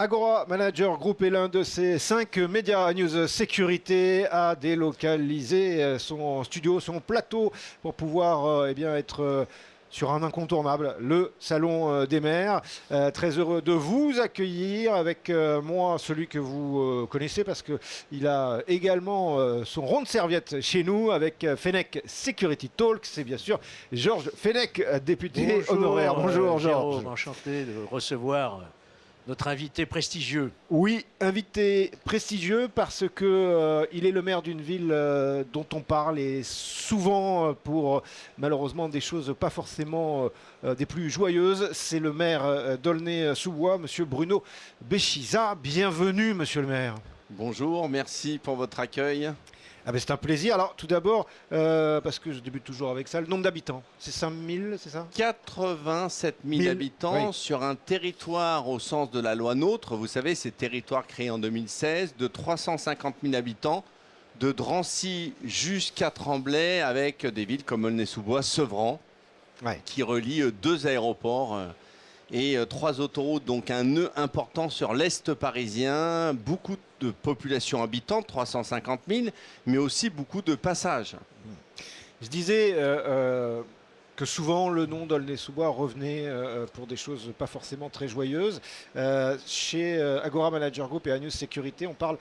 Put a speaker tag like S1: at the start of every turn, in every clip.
S1: Agora Manager Group est l'un de ces 5 médias news sécurité à délocaliser son studio, son plateau pour pouvoir être sur un incontournable, le Salon des maires. Très heureux de vous accueillir avec moi, celui que vous connaissez parce qu'il a également son rond de serviette chez nous avec Fenech Security Talk. C'est bien sûr Georges Fenech, député honoraire. Bonjour Georges.
S2: Enchanté de recevoir notre invité prestigieux.
S1: Oui, invité prestigieux parce que il est le maire d'une ville dont on parle et souvent pour malheureusement des choses pas forcément des plus joyeuses. C'est le maire d'Aulnay-sous-Bois, monsieur Bruno Béchiza. Bienvenue, monsieur le maire.
S3: Bonjour, merci pour votre accueil.
S1: Ah ben c'est un plaisir. Alors tout d'abord, parce que je débute toujours avec ça, le nombre d'habitants, c'est 5000, c'est ça?
S3: 87 000 habitants sur un territoire au sens de la loi NOTRe. Vous savez, c'est territoire créé en 2016 de 350 000 habitants, de Drancy jusqu'à Tremblay, avec des villes comme Aulnay-sous-Bois, Sevran, qui relie 2 aéroports et 3 autoroutes, donc un nœud important sur l'Est parisien, beaucoup de population habitante, 350 000, mais aussi beaucoup de passages.
S1: Je disais que souvent le nom d'Aulnay-sous-Bois revenait pour des choses pas forcément très joyeuses. Chez Agora Manager Group et Anews Sécurité, on parle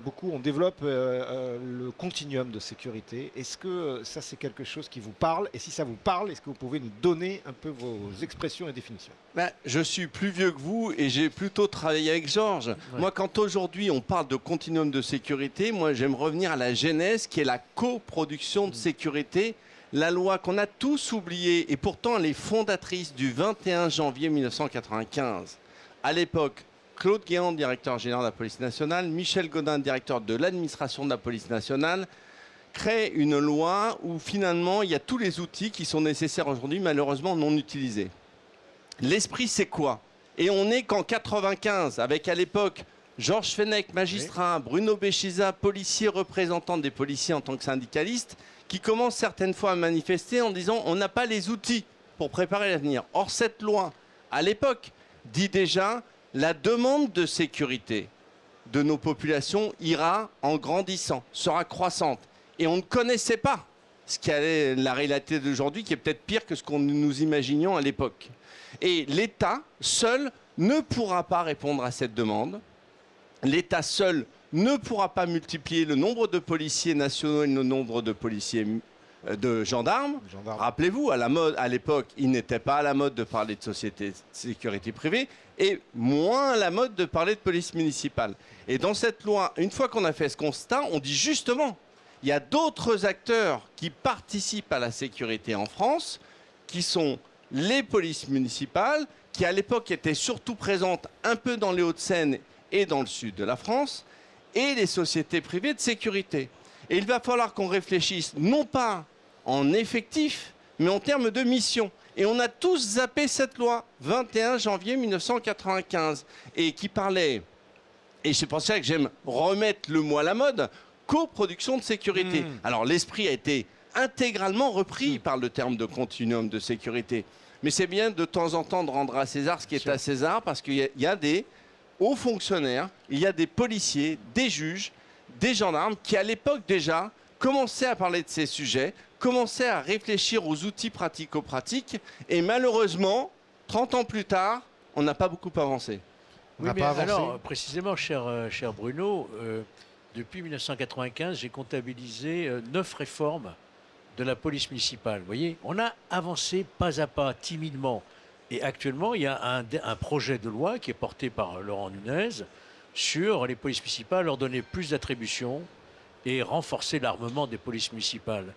S1: beaucoup, on développe le continuum de sécurité. Est-ce que ça c'est quelque chose qui vous parle? Et si ça vous parle, est-ce que vous pouvez nous donner un peu vos expressions et définitions?
S3: Je suis plus vieux que vous et j'ai plutôt travaillé avec Georges. Ouais. Moi, quand aujourd'hui on parle de continuum de sécurité, moi j'aime revenir à la genèse qui est la coproduction de sécurité. La loi qu'on a tous oubliée, et pourtant elle est fondatrice du 21 janvier 1995. À l'époque, Claude Guéant, directeur général de la police nationale, Michel Gaudin, directeur de l'administration de la police nationale, crée une loi où finalement il y a tous les outils qui sont nécessaires aujourd'hui, malheureusement non utilisés. L'esprit c'est quoi? Et on n'est qu'en 95, avec à l'époque Georges Fenech, magistrat, Bruno Béchiza, policier, représentant des policiers en tant que syndicaliste, qui commence certaines fois à manifester en disant on n'a pas les outils pour préparer l'avenir. Or, cette loi, à l'époque, dit déjà la demande de sécurité de nos populations ira en grandissant, sera croissante. Et on ne connaissait pas ce qui est la réalité d'aujourd'hui, qui est peut-être pire que ce que nous imaginions à l'époque. Et l'État seul ne pourra pas répondre à cette demande. L'État seul ne pourra pas multiplier le nombre de policiers nationaux et le nombre de policiers de gendarmes. Rappelez-vous, à l'époque, il n'était pas à la mode de parler de société de sécurité privée et moins à la mode de parler de police municipale. Et dans cette loi, une fois qu'on a fait ce constat, on dit justement, il y a d'autres acteurs qui participent à la sécurité en France, qui sont les polices municipales, qui à l'époque étaient surtout présentes un peu dans les Hauts-de-Seine et dans le sud de la France, et les sociétés privées de sécurité. Et il va falloir qu'on réfléchisse non pas en effectif, mais en termes de mission. Et on a tous zappé cette loi, 21 janvier 1995, et qui parlait, et c'est pour ça que j'aime remettre le mot à la mode, coproduction de sécurité. Alors l'esprit a été intégralement repris par le terme de continuum de sécurité. Mais c'est bien de temps en temps de rendre à César ce qui est à César, parce qu'il y a des hauts fonctionnaires, il y a des policiers, des juges, des gendarmes qui à l'époque déjà commençaient à parler de ces sujets, commençaient à réfléchir aux outils pratico-pratiques et malheureusement, 30 ans plus tard, on n'a pas beaucoup avancé.
S2: Oui, mais alors, précisément, cher Bruno, depuis 1995, j'ai comptabilisé 9 réformes de la police municipale. Vous voyez, on a avancé pas à pas, timidement. Et actuellement, il y a un projet de loi qui est porté par Laurent Nunez sur les polices municipales, leur donner plus d'attributions et renforcer l'armement des polices municipales.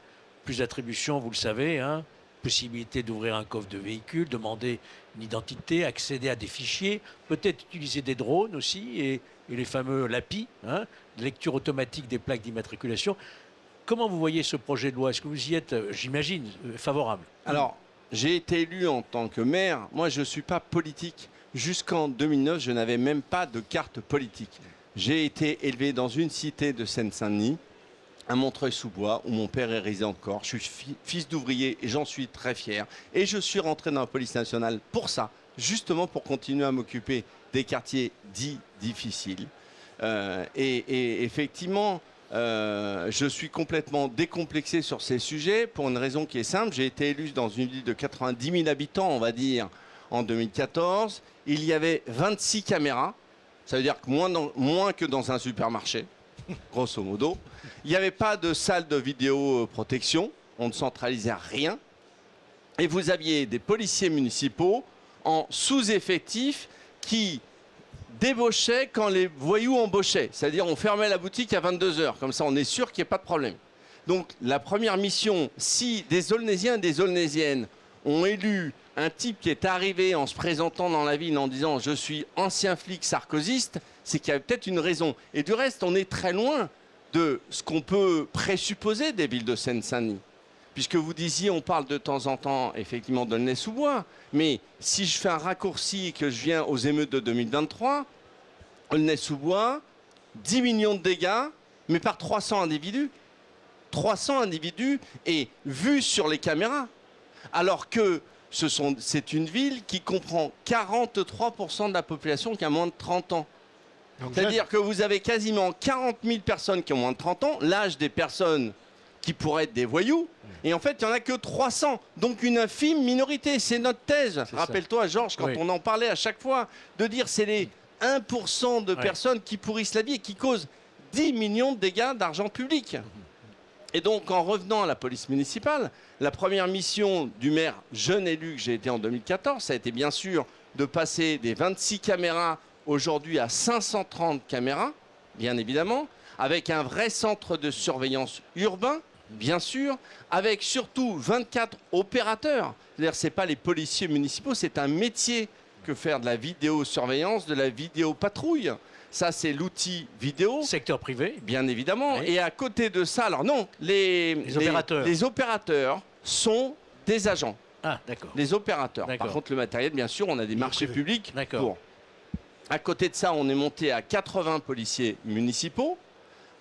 S2: Plus d'attributions, vous le savez, hein, possibilité d'ouvrir un coffre de véhicule, demander une identité, accéder à des fichiers, peut-être utiliser des drones aussi et les fameux LAPI, hein, lecture automatique des plaques d'immatriculation. Comment vous voyez ce projet de loi? Est-ce que vous y êtes, j'imagine, favorable?
S3: Alors, j'ai été élu en tant que maire. Moi, je ne suis pas politique. Jusqu'en 2009, je n'avais même pas de carte politique. J'ai été élevé dans une cité de Seine-Saint-Denis, à Montreuil-sous-Bois, où mon père est résident encore. Je suis fils d'ouvrier et j'en suis très fier. Et je suis rentré dans la police nationale pour ça, justement pour continuer à m'occuper des quartiers dits difficiles. Et effectivement, je suis complètement décomplexé sur ces sujets pour une raison qui est simple. J'ai été élu dans une ville de 90 000 habitants, on va dire, en 2014. Il y avait 26 caméras. Ça veut dire que moins que dans un supermarché, grosso modo. Il n'y avait pas de salle de vidéoprotection. On ne centralisait rien. Et vous aviez des policiers municipaux en sous-effectif qui débauchaient quand les voyous embauchaient. C'est-à-dire on fermait la boutique à 22 h. Comme ça, on est sûr qu'il n'y ait pas de problème. Donc la première mission, si des Aulnésiens et des Aulnésiennes ont élu un type qui est arrivé en se présentant dans la ville en disant « je suis ancien flic sarkozyste », c'est qu'il y a peut-être une raison. Et du reste, on est très loin de ce qu'on peut présupposer des villes de Seine-Saint-Denis. Puisque vous disiez, on parle de temps en temps, effectivement, d'Aulnay-sous-Bois. Mais si je fais un raccourci et que je viens aux émeutes de 2023, Aulnay-sous-Bois, 10 millions de dégâts, mais par 300 individus. 300 individus et vus sur les caméras. Alors que c'est une ville qui comprend 43% de la population qui a moins de 30 ans. C'est-à-dire que vous avez quasiment 40 000 personnes qui ont moins de 30 ans, l'âge des personnes qui pourraient être des voyous, et en fait, il n'y en a que 300, donc une infime minorité. C'est notre thèse. Rappelle-toi, Georges, quand on en parlait à chaque fois, de dire c'est les 1% de personnes qui pourrissent la vie et qui causent 10 millions de dégâts d'argent public. Et donc, en revenant à la police municipale, la première mission du maire jeune élu que j'ai été en 2014, ça a été bien sûr de passer des 26 caméras aujourd'hui à 530 caméras, bien évidemment, avec un vrai centre de surveillance urbain, bien sûr, avec surtout 24 opérateurs. C'est-à-dire, ce n'est pas les policiers municipaux, c'est un métier que faire de la vidéosurveillance, de la vidéopatrouille. Ça, c'est l'outil vidéo.
S2: Secteur privé.
S3: Bien évidemment. Oui. Et à côté de ça, alors non, les opérateurs sont des agents.
S2: Ah, d'accord.
S3: Les opérateurs. Par contre, le matériel, bien sûr, on a des marchés publics. D'accord. À côté de ça, on est monté à 80 policiers municipaux.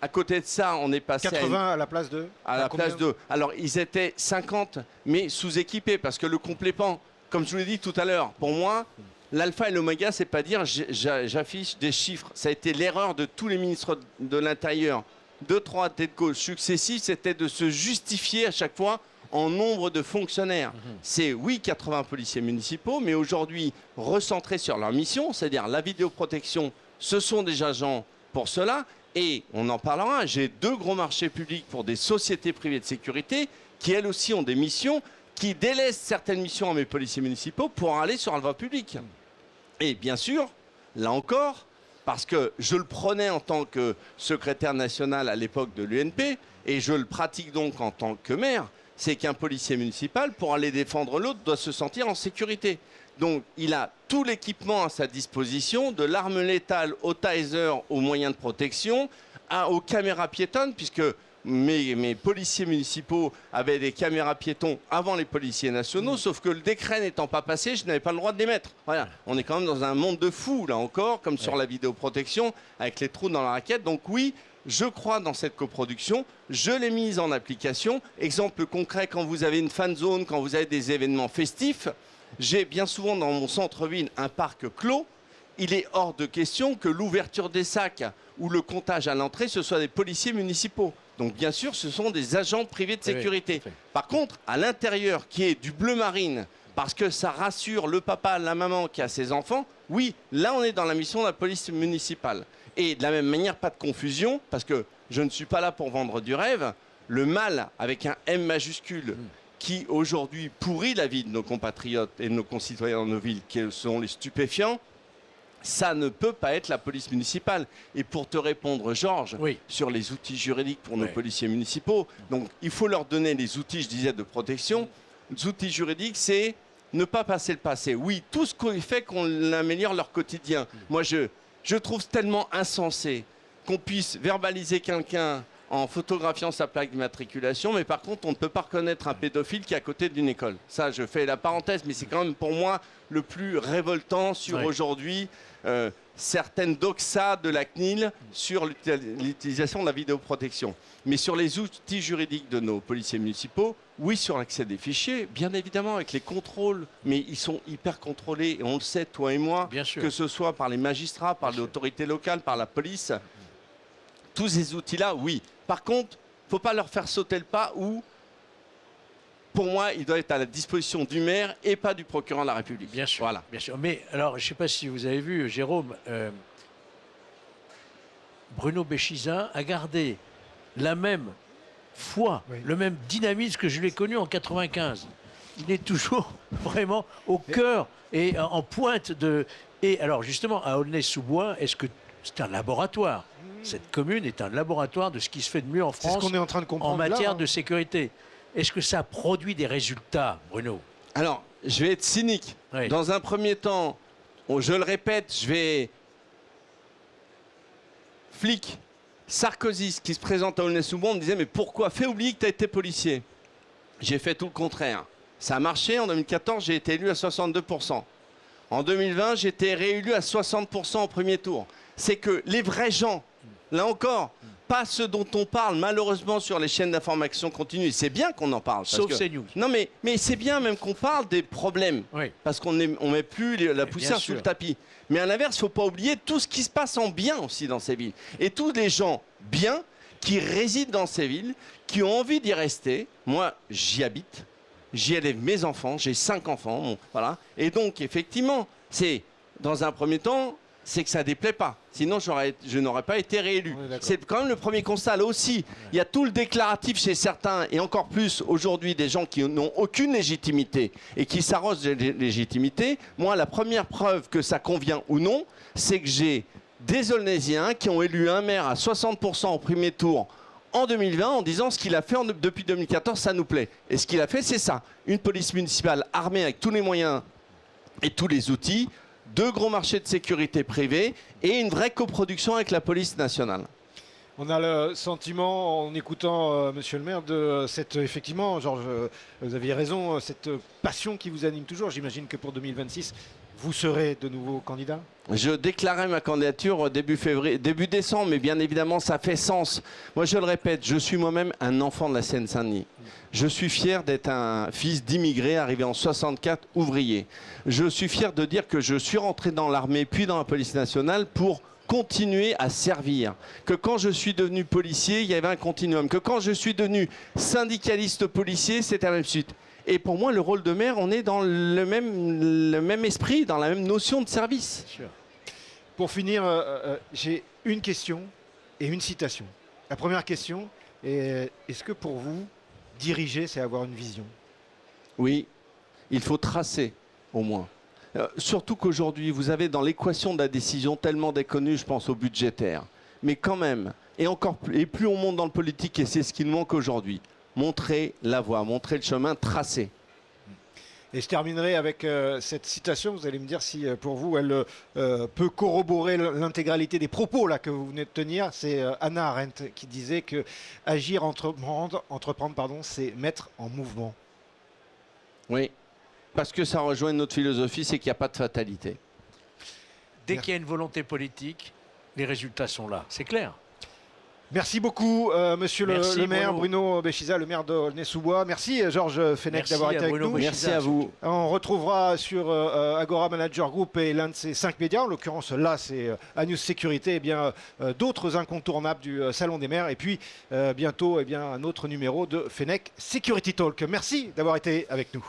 S3: À côté de ça, on est passé
S1: 80 à la place de
S3: Alors, ils étaient 50, mais sous-équipés, parce que le complément, comme je vous l'ai dit tout à l'heure, pour moi, l'alpha et l'oméga, c'est pas dire j'affiche des chiffres. Ça a été l'erreur de tous les ministres de l'Intérieur, de droite et de gauche successifs, c'était de se justifier à chaque fois en nombre de fonctionnaires. C'est, oui, 80 policiers municipaux, mais aujourd'hui, recentrés sur leur mission, c'est-à-dire la vidéoprotection, ce sont des agents pour cela. Et on en parlera, j'ai 2 gros marchés publics pour des sociétés privées de sécurité qui, elles aussi, ont des missions qui délaissent certaines missions à mes policiers municipaux pour aller sur la voie publique. Et bien sûr, là encore, parce que je le prenais en tant que secrétaire national à l'époque de l'UNP, et je le pratique donc en tant que maire, c'est qu'un policier municipal, pour aller défendre l'autre, doit se sentir en sécurité. Donc, il a tout l'équipement à sa disposition, de l'arme létale au taser, aux moyens de protection, aux caméras piétonnes, puisque mes policiers municipaux avaient des caméras piétons avant les policiers nationaux, sauf que le décret n'étant pas passé, je n'avais pas le droit de les mettre. Voilà. On est quand même dans un monde de fous, là encore, comme sur la vidéoprotection, avec les trous dans la raquette. Donc oui, je crois dans cette coproduction, je l'ai mise en application. Exemple concret, quand vous avez une fan zone, quand vous avez des événements festifs, j'ai bien souvent dans mon centre-ville un parc clos. Il est hors de question que l'ouverture des sacs ou le comptage à l'entrée, ce soit des policiers municipaux. Donc bien sûr, ce sont des agents privés de sécurité. Par contre, à l'intérieur, qui est du bleu marine, parce que ça rassure le papa, la maman qui a ses enfants, oui, là on est dans la mission de la police municipale. Et de la même manière, pas de confusion, parce que je ne suis pas là pour vendre du rêve. Le mal, avec un M majuscule, qui aujourd'hui pourrit la vie de nos compatriotes et de nos concitoyens dans nos villes, qui sont les stupéfiants, ça ne peut pas être la police municipale. Et pour te répondre, Georges, sur les outils juridiques pour nos policiers municipaux, donc il faut leur donner les outils, je disais, de protection. Les outils juridiques, c'est ne pas passer le passé. Oui, tout ce qui fait qu'on améliore leur quotidien. Moi, je trouve tellement insensé qu'on puisse verbaliser quelqu'un en photographiant sa plaque d'immatriculation, mais par contre, on ne peut pas reconnaître un pédophile qui est à côté d'une école. Ça, je fais la parenthèse, mais c'est quand même pour moi le plus révoltant sur aujourd'hui certaines doxa de la CNIL sur l'utilisation de la vidéoprotection. Mais sur les outils juridiques de nos policiers municipaux, oui, sur l'accès des fichiers, bien évidemment, avec les contrôles, mais ils sont hyper contrôlés, et on le sait, toi et moi, que ce soit par les magistrats, par l'autorité locale, par la police. Tous ces outils-là, oui. Par contre, il ne faut pas leur faire sauter le pas où, pour moi, il doit être à la disposition du maire et pas du procureur de la République.
S2: Bien sûr,
S3: voilà.
S2: Bien sûr. Mais alors, je ne sais pas si vous avez vu, Jérôme, Bruno Béchiza a gardé la même foi, le même dynamisme que je l'ai connu en 95. Il est toujours vraiment au cœur et en pointe de... Et alors, justement, à Aulnay-sous-Bois, est-ce que c'est un laboratoire? Cette commune est un laboratoire de ce qui se fait de mieux en France
S1: ce qu'on est en train de comprendre
S2: en matière
S1: là,
S2: de sécurité. Est-ce que ça produit des résultats, Bruno?
S3: Alors, je vais être cynique.
S2: Oui.
S3: Dans un premier temps, je le répète, je vais... Flic, Sarkozy, qui se présente à Aulnay-sous-Bois, on me disait, mais pourquoi? Fais oublier que tu as été policier. J'ai fait tout le contraire. Ça a marché. En 2014, j'ai été élu à 62%. En 2020, j'ai été réélu à 60% au premier tour. C'est que les vrais gens, là encore, pas ceux dont on parle malheureusement sur les chaînes d'information continue. C'est bien qu'on en parle.
S2: Sauf CNews.
S3: Non mais c'est bien même qu'on parle des problèmes.
S2: Oui.
S3: Parce qu'on ne met plus la poussière sous le tapis. Mais à l'inverse, il ne faut pas oublier tout ce qui se passe en bien aussi dans ces villes. Et tous les gens bien qui résident dans ces villes, qui ont envie d'y rester. Moi, j'y habite. J'y élève mes enfants. J'ai 5 enfants. Bon, voilà. Et donc, effectivement, c'est dans un premier temps... c'est que ça ne déplaît pas. Sinon, je n'aurais pas été réélu. C'est quand même le premier constat. Là aussi, il y a tout le déclaratif chez certains, et encore plus aujourd'hui, des gens qui n'ont aucune légitimité et qui s'arrosent de légitimité. Moi, la première preuve que ça convient ou non, c'est que j'ai des Aulnaysiens qui ont élu un maire à 60% au premier tour en 2020 en disant ce qu'il a fait depuis 2014, ça nous plaît. Et ce qu'il a fait, c'est ça. Une police municipale armée avec tous les moyens et tous les outils, 2 gros marchés de sécurité privés et une vraie coproduction avec la police nationale.
S1: On a le sentiment, en écoutant Monsieur le maire, de cette, effectivement, Georges, vous aviez raison, cette passion qui vous anime toujours. J'imagine que pour 2026, vous serez de nouveau candidat?
S3: Je déclarais ma candidature début décembre, mais bien évidemment, ça fait sens. Moi, je le répète, je suis moi-même un enfant de la Seine-Saint-Denis. Je suis fier d'être un fils d'immigrés arrivé en 64, ouvrier. Je suis fier de dire que je suis rentré dans l'armée puis dans la police nationale pour continuer à servir. Que quand je suis devenu policier, il y avait un continuum. Que quand je suis devenu syndicaliste policier, c'était la même suite. Et pour moi, le rôle de maire, on est dans le même esprit, dans la même notion de service.
S1: Pour finir, j'ai une question et une citation. La première question est, est-ce que pour vous, diriger, c'est avoir une vision?
S3: Oui, il faut tracer, au moins. Surtout qu'aujourd'hui, vous avez dans l'équation de la décision tellement déconnue, je pense au budgétaire. Mais quand même, et plus on monte dans le politique, et c'est ce qui nous manque aujourd'hui, montrer la voie, montrer le chemin, tracer.
S1: Et je terminerai avec cette citation, vous allez me dire si pour vous elle peut corroborer l'intégralité des propos là, que vous venez de tenir. C'est Hannah Arendt qui disait que agir, entreprendre, c'est mettre en mouvement.
S3: Oui, parce que ça rejoint notre philosophie, c'est qu'il n'y a pas de fatalité.
S2: Dès qu'il y a une volonté politique, les résultats sont là, c'est clair.
S1: Merci beaucoup, monsieur le maire Bruno Béchiza, le maire d'Aulnay-sous-Bois. Merci, Georges Fenech, d'avoir été avec nous.
S3: Merci à vous.
S1: On retrouvera sur Agora Manager Group et l'un de ces 5 médias, en l'occurrence là, c'est News Sécurité, d'autres incontournables du Salon des maires. Et puis bientôt, un autre numéro de Fenech Security Talk. Merci d'avoir été avec nous.